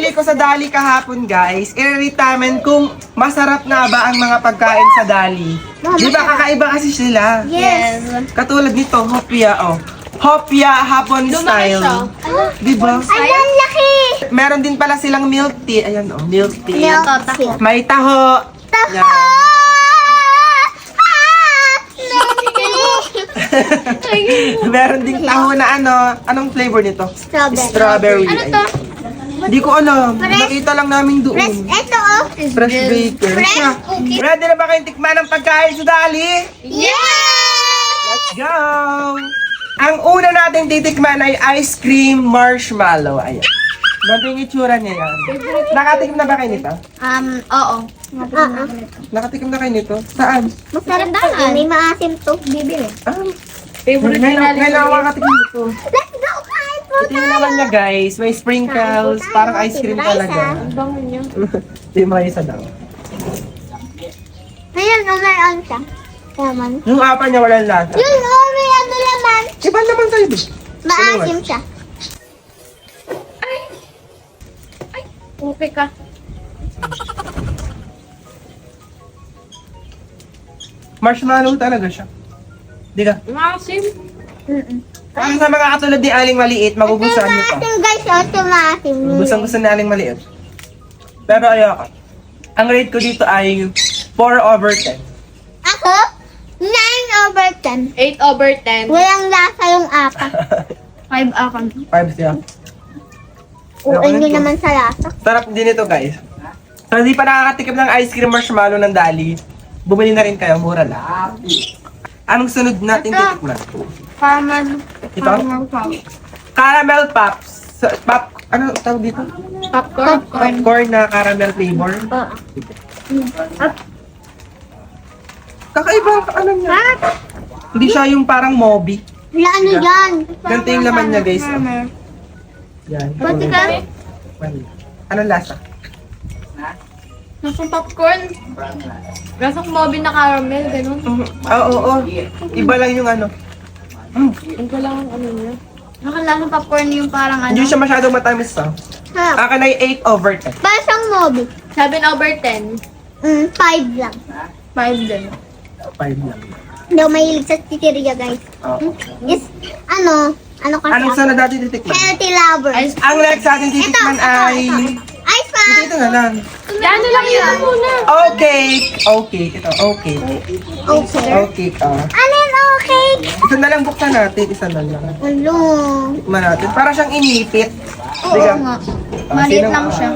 pinamili ko sa Dali kahapon, guys, i-retirement kung masarap nga ba ang mga pagkain sa Dali. Di ba kakaiba kasi sila? Yes. Katulad nito, hopia, oh. Hopia hapon style. Di ba? Ay, ang laki! Meron din pala silang milk tea. Ayan, oh, milk tea. Taho. May taho. Yan. Meron ding taho na ano. Anong flavor nito? Strawberry. Ano to? Hindi ko alam. Nakita lang namin doon. Ito oh. Fresh baker. Fresh Siya. cookie. Ready na ba kayong tikman ng pagkain sa Dali? Yeah! Let's go! Ang una natin titikman ay ice cream marshmallow. Ayan. Ganito yung itsura niya yan. Nakatikim na ba kayo nito? Oo. Nakatikim na kayo nito? Saan? Masarap to. May maasim to. Bibili. Favorite ngayon ako makatikim nito. Let's go, guys! Ito yung naman niya, guys. May sprinkles. Parang ice cream talaga. Bango niya. Hindi mo isa daw. Ayan, umayan siya. Laman. Yung apa niya walang lasa. Yun, oh, may ano laman. Iba naman tayo, bis. Maasim siya. Okay ka. Marshmallow talaga siya. Di ka? Maasim. Para sa mga katulad ni Aling Maliit, magugustuhan niyo to. Maasim, guys. Oh, ito maasim. Gusto ni Aling Maliit. Pero ayoko. Ang rate ko dito ay 4/10. Ako, 9/10. 8/10. Walang lasa yung apat. 5 akan. 5 siya. Uy, hindi naman sa lasa. Sarap din ito, guys. Kung hindi pa nakakatikim ng ice cream marshmallow ng Dali, bumili na rin kayo, mura lang. Anong sunod natin titikman? Caramel. Ito? Caramel Pops. Pop, ano tawag dito? Popcorn. Popcorn na caramel flavor. Kakaiba ang ano niya. Hindi siya yung parang Moby. Wala ano yan. Ganito yung laman niya, guys. Yan. Pati ka? Anong lasa? Nasang popcorn. Lasang mobi na caramel, ganun. Oo. Iba lang yung ano. Ang lang ang ano niya. Nakalasang popcorn yung parang ano. Hindi siya masyadong matamis, ah. Ha, Akin ay 8/10. basang mobi. 7/10. 5 lang. 5 din. 5 lang. Daw mahilig sa titiriya, guys. Oo. Is, ano kasi Anong sunod natin titikman? healthy lover. Ice Ang next natin titikman ay... Ice pa. Dito na lang. Yan lang yun muna. Okay. Ito, okay. Okay, Ano yun, okay? Isa na lang buksan natin. Isa na lang. Ano? Tikman natin. Para siyang inipit. Oo nga. Maliit lang siya.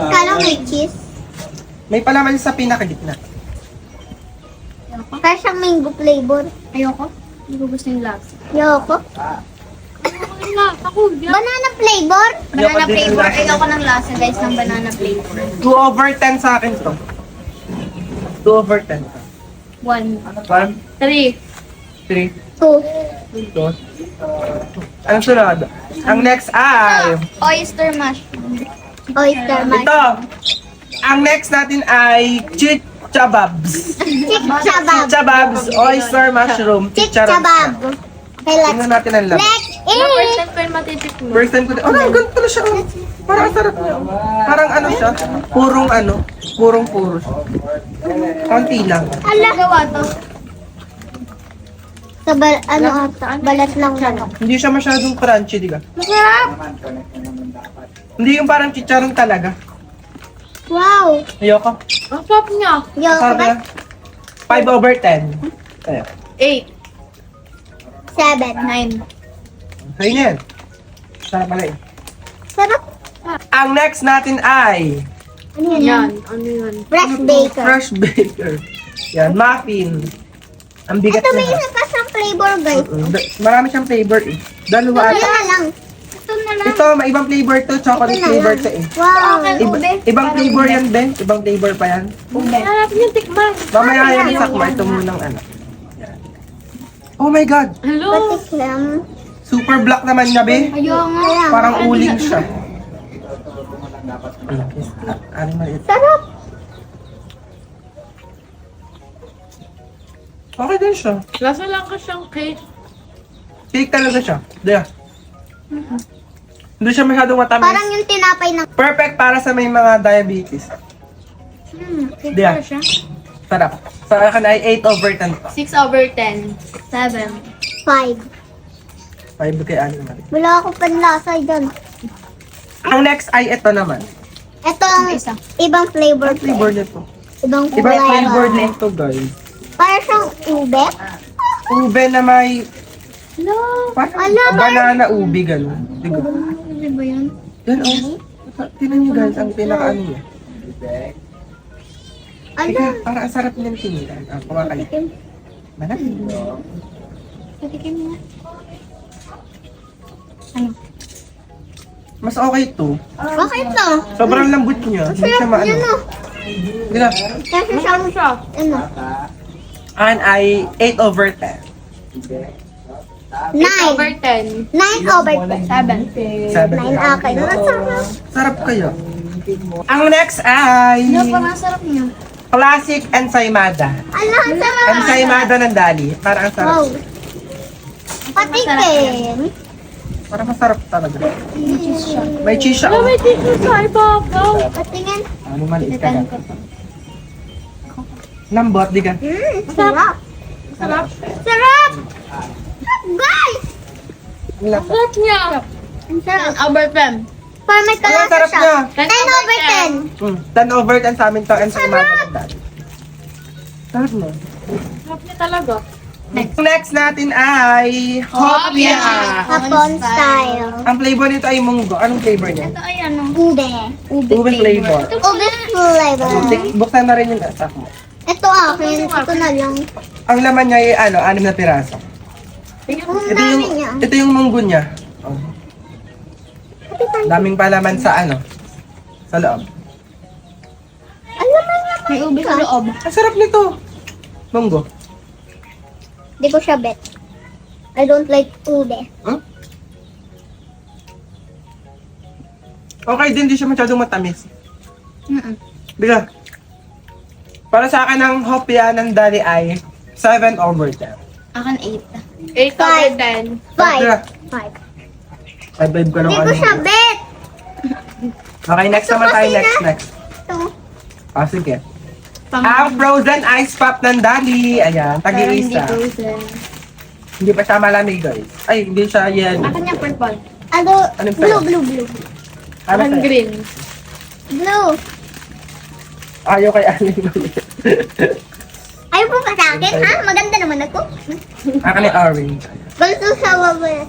Kala may cheese. May palaman sa pinakagitna. Kaya siyang mango flavor. Ayoko. Hindi ko gusto yung lasa. Yoko. Ako, yan. Banana flavor? Banana Ayoko din flavor. yung lasa. Ayoko ng lasa, guys, ng banana flavor. 2/10 sa akin to. 2/10. 1. 1, 3. 3, 2. 2. Anong sunod? Ang next ay... Oyster mushroom. Oyster mushroom. Ito. Ang next natin ay Chichababs. Chick-chabab. Chichababs. Oyster mushroom. Chick-chabab. Okay, let's Tingnan natin ang lasa. Let's First eat. time ko yung matitikman. First time ko din. Oh, ganito pala siya. Oh. Parang ang sarap niya. Parang ano siya. Purong puro siya. Konti lang. Ala. Gawa to. Sa balat ng manok. Hindi siya masyadong crunchy, di ba? Masarap. Hindi yung parang chicharon talaga. Wow. Ayoko. Ang sarap niya. Yoko. Sarap na. 5/10. Ayan. 8. 7. 9. Ayun yan. Sarap pala eh. Sarap. Ang next natin ay Ano yan? Yan. Ano yun? Fresh baker. Fresh Baker. Yan, muffin. Ang bigat Ito may niya. isa pa siyang flavor, guys. Marami siyang flavor eh. Dalawa Ito ata. na lang. Ito na lang. Ito, may ibang flavor to. Chocolate Ito na flavor lang. to eh. Wow. Ibang flavor yan, Ben. Ibang flavor pa yan. Sarap yung tikman. Mamaya yan sakma. Ito munang ano. Yan. Oh my God! Hello. Patiklam. Super black naman niya, be. Ayaw nga. Parang uling siya. Aling maliit. Sarap. Okay din siya. Lasa lang ka siyang cake. Cake talaga siya. Diyan. Hindi siya masyadong matamis. Parang yung tinapay ng... Perfect para sa may mga diabetes. Flavor Diyan. siya. Sarap. Sa akin ay 8/10 to. 6/10. 7. 5. 5 kay Aling Marie. Wala ako panlasa dyan. Ang next ay ito naman. Ito ang Isa. ibang flavor. Ang flavor nito. Ibang Ibang flavor flavor. nito, guys. Para siyang ube. Ube na may No. parang Ala, banana ube, gano'n. Digo. Ano ba yun? Yan, oh. Tingnan niyo, guys, ang pinaka-ano niya. Ano? Teka, parang ang sarap niyang tingnan. Kumakalit. Malaki. Patikim mo. Ano? Mas okay to. Bakit to? Sobrang lambot niya. Hindi siya maano. Yan o. Hindi na. Kasi siyang... Ano? Akin ay 8/10. 9. 9/10. 9/10. 7. 7. 9 akin. Ang sarap. Sarap kayo. Ang next ay Ano pa nga sarap niya? classic ensaymada. Ala, ang sarap. Ensaymada ng Dali. Parang ang sarap. Wow. Patikin. Parang masarap talaga. May cheese siya. May cheese siya. Oh. cheese sa ibabaw. Patingin. Ano maliit ka na. Lambot, di ka. Sarap. Sarap. Sarap. Guys! Ang lasa. Sarap niya. Ang sarap. 10/10. Parang may Ang kalasa sarap siya. niya. 10/10. 10/10 sa amin to ensaymada ng Dali. Sarap mo. Sarap niya talaga. Next natin ay hopya. Hapon style. Ang flavor nito ay munggo. Anong flavor niya? Ito ay ano? Ube. Ube flavor. Ube flavor. Buksan na rin yung lasak mo. Ito akin. Ito na lang. Ang laman niya ay 6 na piraso. Ang Ito dami yung, niya. ito yung munggo niya. Oh. Daming palaman sa sa loob. Alam mo niya. May ube sa loob. Ang sarap nito. Munggo. Hindi ko siya bet. I don't like ube. Huh? Okay din, di siya masyadong matamis. Biga. Para sa akin ang hopya ng Dali ay 7/10. Akin 8. 8/10. 5. 5. I vibe ko ng Hindi ko ano. siya bet. Okay, next Ito naman tayo. kasi Next. Ito. Ah, sige. Ang frozen ice pop ng Dali. Ayan, tagi-isa. Hindi pa siya malamig, guys. Ay, hindi siya yellow. Akin niya purple. Ano? Anong Blue, sa'yo? blue. Ano Akin sa'yo? green. Blue. Ayaw kay Aling Marie. Ayaw po pa sa akin, ha? Maganda naman ako. Akin ay orange. Gusto sa wawa.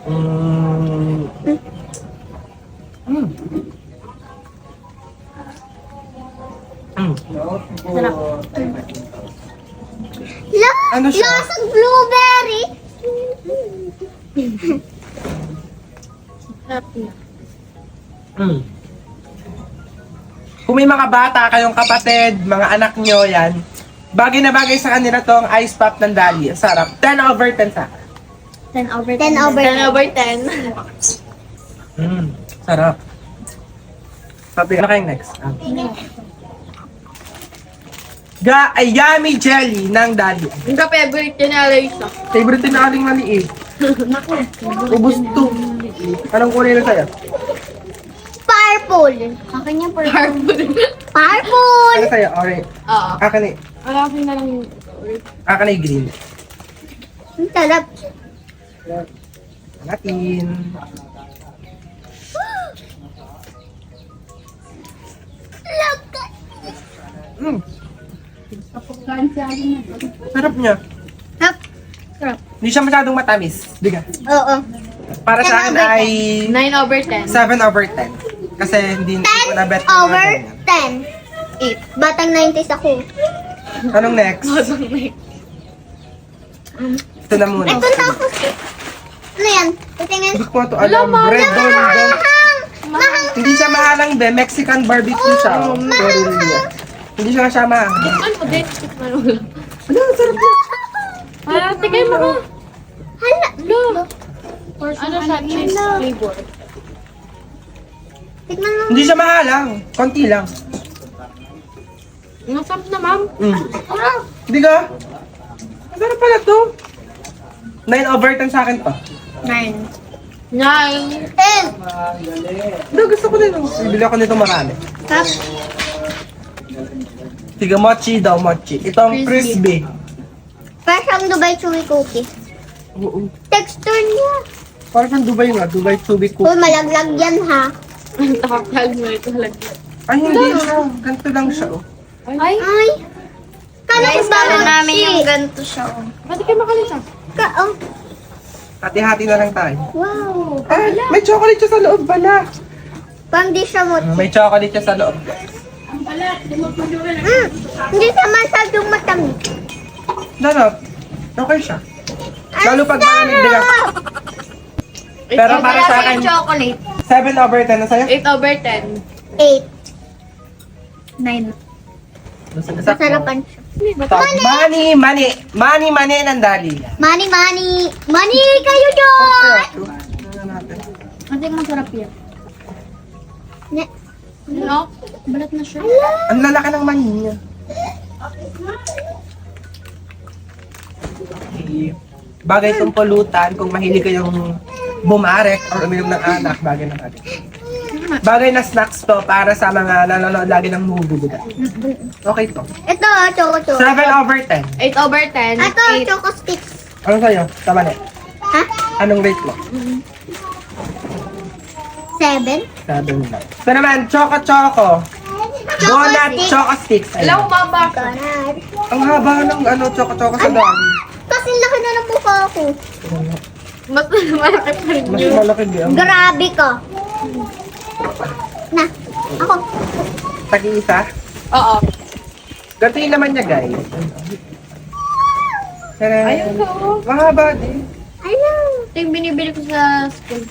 Mm. Mm. Mm. Sarap. Ano siya? Lasang blueberry. Sarap niya. Mm. Kung may mga bata, kayong kapatid, mga anak nyo, yan. Bagay na bagay sa kanila tong ice pop ng Dali. Sarap. 10/10 sa akin. 10/10. 10/10. 10/10. Sarap. Sabi ka na kayong next. Yummy jelly ng Dali. Yung ka-favorite niya ni Alaysa. Favorite na aling maliit. Ubus to. Anong kulay na sa'yo? Purple. Akin niya purple. Purple. Ano sa'yo? Orange. Oo. Akin ay, Akin na lang yung akin ay green. Ang sarap. Natin. Laka. Mm. Sarap niya. Sarap. Sarap. Hindi siya masyadong matamis. Diga. Oo. Para sa akin ay 9/10. 7/10. Kasi hindi ko na bet. 10/10. 8. Batang 90s ako. Anong next? Ito na muna. Ito na ako. Ano yan? Tingin. Hindi ko ito alam. Red Dawn. Mahang. Hindi siya mahalang be. Mexican barbecue siya. Oh. Pero hindi siya siya mahang. Ano mo din? Ano mo lang? Ano, sarap na. Ah, tigay mo ko. Hala. Lo. Ano siya? Cheese flavor. Tignan mo. Hindi siya mahalang. Konti lang. Masarap na, ma'am. Hindi ka? Masarap pala to. 9/10 sa akin pa. 9. 9. 10. Hindi, gusto ko din. Bibili ako nito marami. Tap. Tiga mochi daw, mochi. Itong crispy. Para siyang Dubai Chewy Cookies. Oo. Texture niya. Parang siyang Dubai nga, Dubai Chubby Uy, Cookie. malaglag yan ha. Takakal mo ito talaga. Ay, hindi siya. Ganito lang siya, oh. Ay. Ay. Kala ko ba namin yung ganito siya. Pati kayo makalita. Oh. Hati-hati na lang tayo. Wow. Ay, may chocolate siya sa loob pala. Pang di siya mochi. May chocolate siya sa loob. Hindi siya masyadong matamis. Nanap. Okay siya. Lalo pag malamig nila. Pero para sa akin, Chocolate. 7/10 na sa'yo. 8/10. 8. 9. Masarapan siya. Money ng dali. Money, money. Money kayo doon! Hindi masarap yan. Ne- No? Balat na siya. Ang lalaki ng money niya. Okay. Bagay itong pulutan kung mahilig kayong bumarek or uminom ng alak, bagay na natin. Bagay na snacks to para sa mga nanonood lagi ng movie. Okay to. Ito, choco. 7/10. 8/10. Ito, 8. choco sticks. Ano sa'yo? Tama na. Ha? Anong rate mo? 7? 7 lang. Ito naman, Choco. Donut stick. Choco Sticks. Alam mo, Ayan. mama. Ganun. Ang haba ng Choco sa dami. Kasi laki na ng mukha ko. Mas malaki pa rin Mas yun. malaki din. Grabe ka. Na, ako. Tag-iisa. Oo. Ganito yung naman niya, guys. Ayun ko. Mahaba din. Ayaw. Ito yung binibili ko sa school.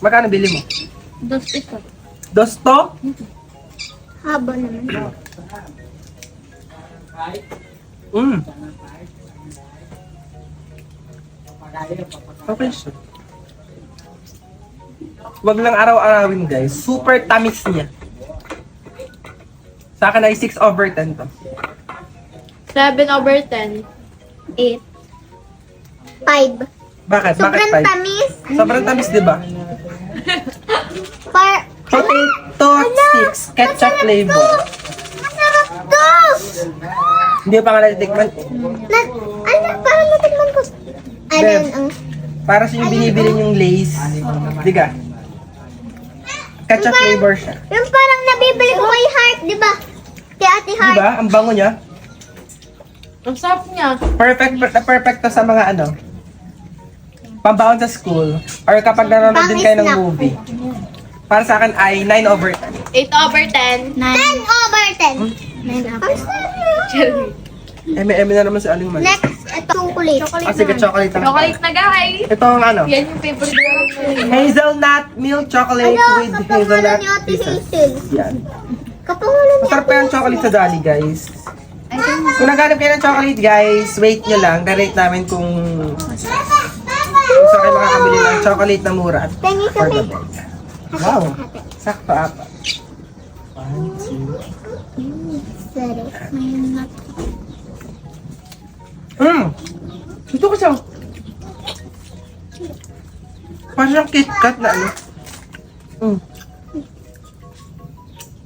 Magkano bili mo? Dos ito. Dosto? Haba naman. Okay siya. Wag lang araw-arawin, guys. Super tamis niya. Sa akin ay 6/10 to. 7/10. 8. 5. Bakit? Bakit Sobrang 5? tamis. Sobrang tamis, di ba? Potato sticks, ketchup flavor. Masarap to! Hindi pa nga natitikman. Ano, parang natikman ko. Ano Beb. yun, ang... Para sa yung binibili yung Lay's. Diga. Ketchup flavor siya. Yung parang nabibili ko kay Heart, di ba? Kay Ate Di Heart. ba? Ang bango niya. Ang sarap niya. Perfect to sa mga pambaon sa school. Or kapag nanonood din kayo ng Pang-snack. movie. Para sa akin ay 9/10. 8/10. 10/10. 9 up. M&M na naman si Aling Man. Next, ito chocolate. Ah, sige, chocolate lang. Chocolate na guys. Ito ang Yan yung favorite ko. hazelnut milk chocolate Ano, with kapangalan hazelnut ni Ate pieces. Hazel. Yan. Kapangalan ni Masarap pa yung chocolate sa Dali, guys. Kung naghanap kayo ng chocolate, guys, wait nyo lang. Garate namin kung saan kayo makakabili ng chocolate na mura at Pengi for the kami. bag. Wow. Sakto, apat. 1, 2. Sorry. Ito ko siya. Parang siyang KitKat na ano.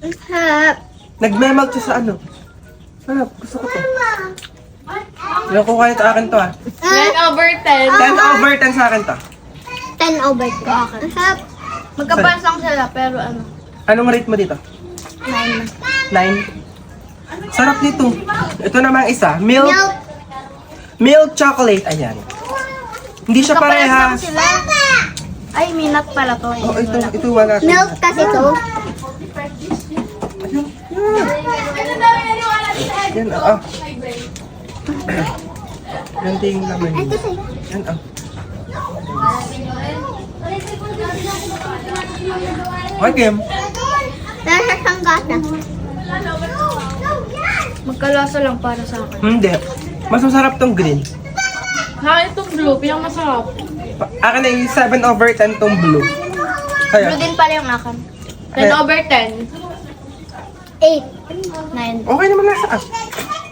Ang sarap. Nagmemelt siya sa ano. Sarap, gusto ko to. Yung kukuha nito akin to 9/10. 10/10 sa akin to. 10/10. Ang sarap. Magkapansang sila pero ano. Anong rate mo dito? 9. 9. Sarap nito. Ito naman isa. Milk Milk. chocolate. Ayan. Hindi siya parehas. sila. Ay, minat pala to. Oh, ito wala. Milk kasi to. Yan, ah. Yan din yung laman Ito niya. sa'yo. Yan, ah. Okay, Kim. Nasa siyang gata. Magkalasa lang para sa akin. Hindi. Mas masarap tong green. Ha, itong blue, pinang masarap. Akin ay 7/10 tong blue. Kaya, Blue din pala yung akin. 10/10. 8. 9. okay naman nasa ah.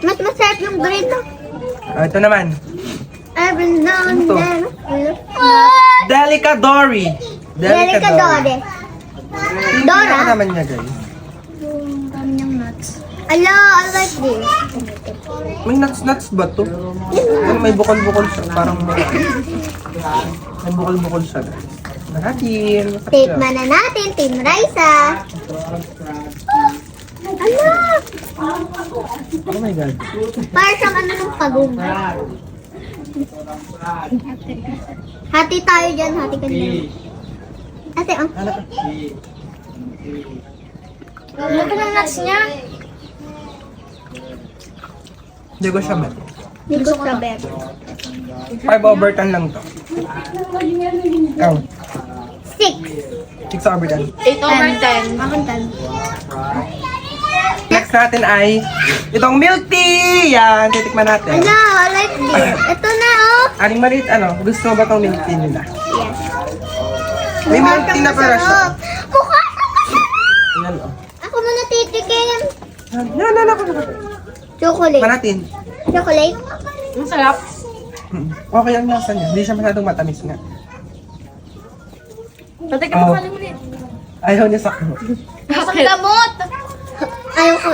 Mas masarap yung green no? Ah, ito naman. Every now and Ito. then. Delicadori. Delicadore. Dora? Ano naman niya, guys? Yung dami niyang nuts. Ala, I like this. May nuts ba to? Ano, may bukol-bukol siya. Parang may bukol-bukol siya, guys. Natin. Tikman na natin, Team Raisa. Ala! Oh my God. Para siyang ano ng pagong. Hati tayo dyan, hati ka dyan. Ate, ang... Ano? Ano ka ng nuts niya? Hindi ko siya bet. Hindi ko strawberry. 5/10 lang to. Oh, 6. 6/10. 8/10. Akin 10. Next natin ay itong milk tea! Yan, titikman natin. Ala, I like this. Ito na, oh. Aling maliit, ano? Gusto mo ba itong milk tea nila? Yes. May milk tea na para siya. Mukha sa masarap. Ayan, oh. Ako muna titikin. Yan, ako. Chocolate. Manatin. Chocolate? Ang sarap. Okay ang lasa niya. Hindi siya masyadong matamis nga. Pati ka Oh. pa ulit. Ayaw niya sa Lasang gamot! Ayaw ko.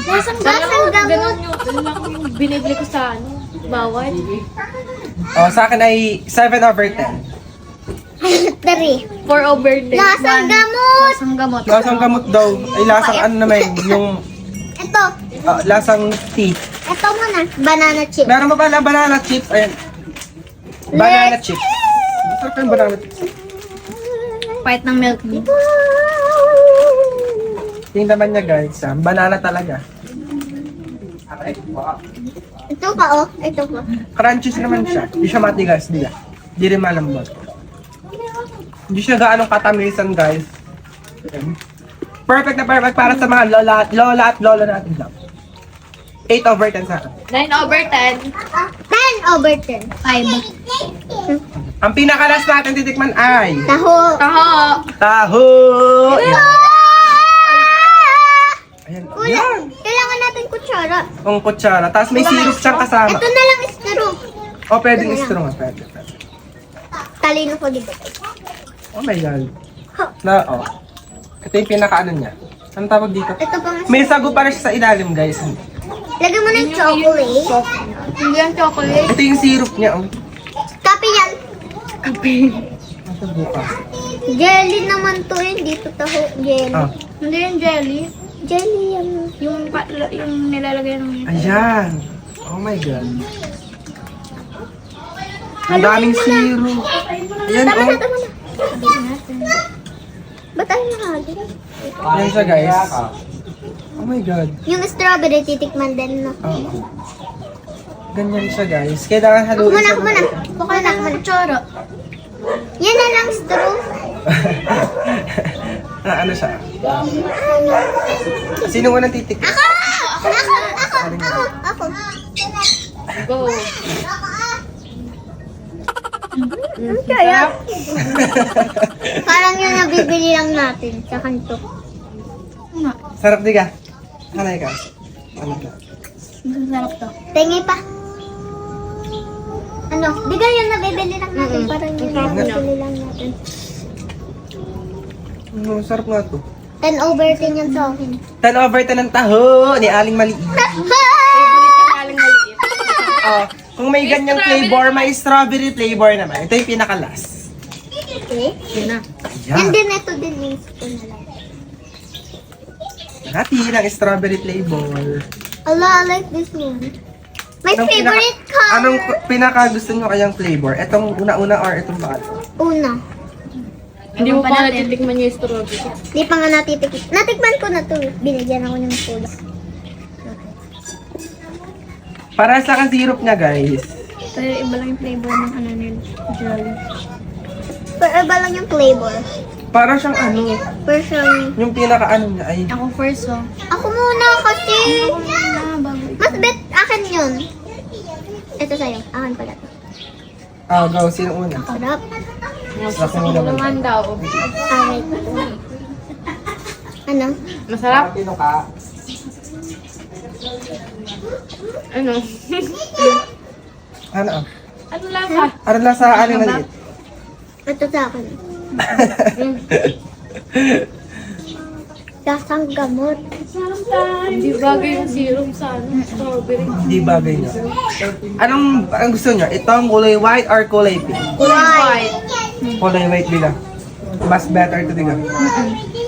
Lasang Lasang gamot. Ganun yung binibili ko sa bawal. Oh, sa akin ay 7/10. 3. 4/10. Lasang gamot. Lasang gamot. Lasang gamot daw. Ay, lasang ano naman, yung Ito. lasang tea. Ito muna. Banana chip. Meron pa pala banana chips. Ayan. Banana chips. Masarap yung banana chips. Pahit ng milk tea. Tingnan naman niya guys, banana talaga. Ito pa, oh. Ito pa. Crunchies naman siya. Hindi siya matigas, di ba? Hindi rin malambot. Hindi siya gaanong katamisan guys. Ayan. Perfect na perfect para sa mga lola at lolo natin lang. 8/10 sa akin. 9/10. 10/10. 5. Ang pinakalas natin titikman ay Taho. Taho! taho! Ayan. Ayan. Kuya, Ayan. kailangan natin kutsara. Ang kutsara. Tapos may syrup siyang kasama. Ito na lang straw. O, pwedeng straw nga. Pwede. Talino ko dito. Oh my God. Ito yung pinaka-ano niya. Anong tawag dito? Ito pa mas... May sago pa rin siya sa ilalim, guys. Lagyan mo ng chocolate. Hindi yan chocolate. Ito yung syrup niya, oh. Kape yan. Kape. Ito bukas. Jelly naman to eh. Dito taho. Jelly. Ah. Hindi yan jelly. Jelly yan. Yung nilalagay ng... Ayan. Oh my God. Ang daming syrup. Ayan, Tama oh. na, tama na. Ba't tayo nakagin? Ayan siya, guys. Oh my God. Yung strawberry titikman din, no? Oo. Ganyan siya, guys. Kailangan haluin Muna, siya. muna. Bukay na, muna. Choro. Yan na lang straw. Ano siya? Sino unang titik? Ako! Ako! Go. Ang kaya? Parang yung nabibili lang natin sa kanto. Sarap di ka? Hanay ka? Ano ka? Masarap to. Tingi pa. Ano? Di ka yung nabibili lang natin. Parang yung nabibili lang natin. Sarap nga to. 10/10 yan sa akin. 10/10 ng taho ni Aling Maliit. Aling maliit. Oh, kung may ganyang flavor, may strawberry flavor naman. Ito yung pinakalas. Okay. Yun na. Yan Ayan. din, ito din yung spoon na lang. Natin ang strawberry flavor. Allah, I like this one. My Anong favorite color. Anong pinaka gusto nyo kayang flavor? Itong una-una or itong pangatlo? Una. Hindi mo pa natitikman yung strawberry. Di pa nga natitikman. Natikman ko na to. Binigyan ako ng pula. Para sa syrup niya, guys. Pero iba lang yung flavor ng ano nila. Jelly. Pero iba lang yung flavor. Para siyang ano, Pero siyang... yung pinaka-ano niya ay... Ako first, oh. Ako muna kasi. Bago. Mas bet akin yun. Ito sa'yo. Akin pala to. Go. Sino una? Sarap. Ako muna ba? Naman daw. Aray. Ano? Masarap? Sino ka? Ano? Ano? Ano lasa? Ano lang sa aling maliit? Ito sa akin. Lasang gamot. Hindi bagay yung serum sa strawberry. Hindi bagay niya. Ang gusto niya? Itong kulay white or kulay pink? White. Kulay white nila. Mas better to diga.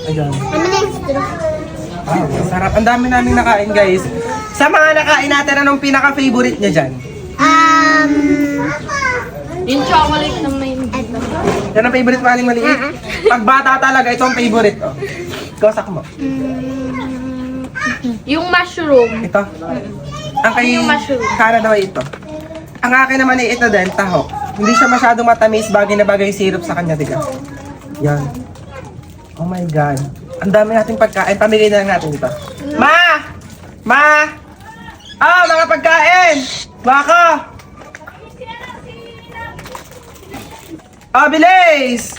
Ayan. Ano na yung straw? Wow, sarap. Ang dami namin nakain, guys. Sa mga nakain natin, anong pinaka-favorite niya dyan? Yung chocolate na may... Ito. Yan ang favorite mo, aling maliit. Pag bata talaga, ito ang favorite. Oh. Kosak mo. Yung mushroom. Ito. Ang kay Yung mushroom. Canada ay ito. Ang akin naman ay ito din, taho. Hindi siya masyadong matamis, bagay na bagay syrup sa kanya, diga. Yan. Oh my God. Ang dami nating pagkain. Pamigay na lang natin ito. Ma! Ma! Ah, mga pagkain! Baka! Ah, bilis!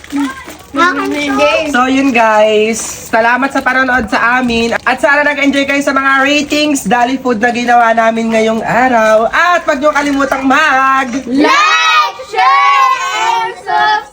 So yun guys, salamat sa panonood sa amin at sana nag-enjoy kayo sa mga ratings Dali Food na ginawa namin ngayong araw at wag niyo kalimutang Like, share, and subscribe!